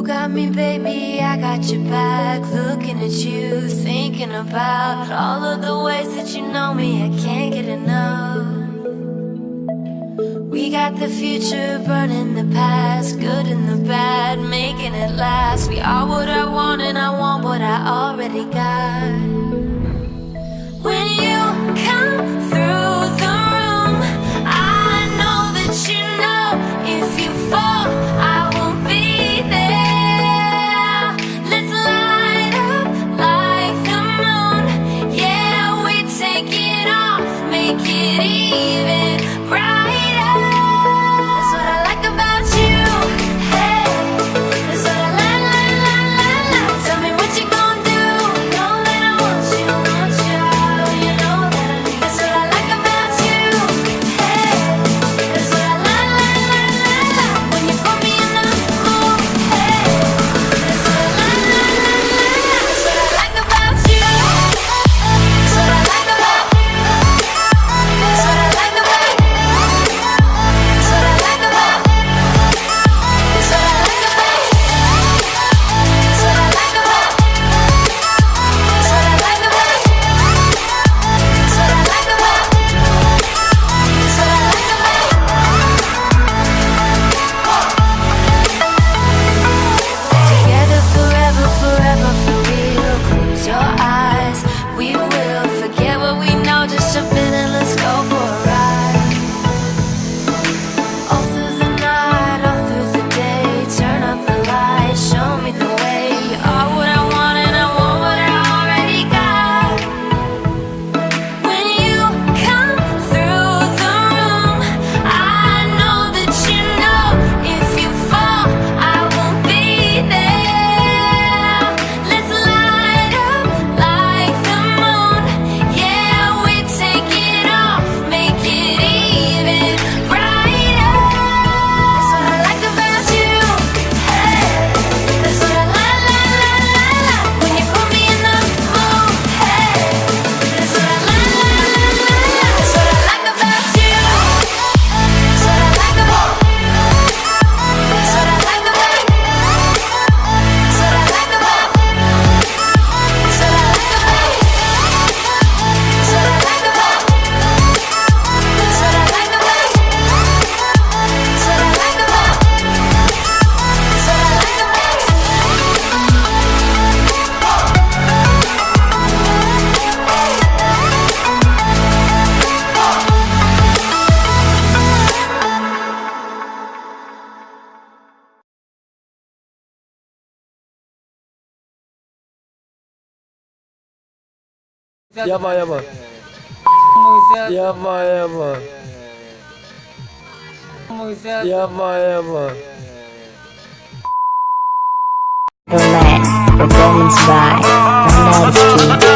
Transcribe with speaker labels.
Speaker 1: got me, baby, I got your back. Looking at you, thinking about all of the ways that you know me, I can't get enough. We got the future burning the past, good and the bad, making it last. We are what I want and I want what I already got. When you come through the room, I know that you know if you fall, I will be there. Let's light up like the moon. Yeah, we take it off, make it even brighter. That's what I like about you. Hey, that's what I like. Tell me what you gonna do. Know that I want you, you know that I need. That's what I like about you. Hey, that's what I like. When you put me in the mood. Hey, that's what I like. That's what I like about you. That's what I like about. That's what I like about. That's what I like about. That's what I like about. That's what I like about. That's what I like about. That's what I like about. That's what I like about. Together forever, forever for real. Close your eyes, we will forget what we know. Just jump in and let's go for a ride. All through the night, all through the day, turn up the light, show me the way. You are what I want and I want what I already got. When you come through the room, I know that you know if you fall, I won't be there. Let's light up like the moon. Yeah, we take it off, make it even brighter. That's what I like about you. Hey, that's what I like. When you put me in the mood. Hey, that's what I like. That's what I like about you. That's what I like about. That's what I like about. That's what I like about. That's what I like about. That's what I like about. That's what I like about. That's what I like about. That's what I like about.
Speaker 2: Ya Pak, ya Pak. Ya Pak, ya Pak. Ya Pak, ya Pak.
Speaker 3: Oleh, performance by MEMBAWA.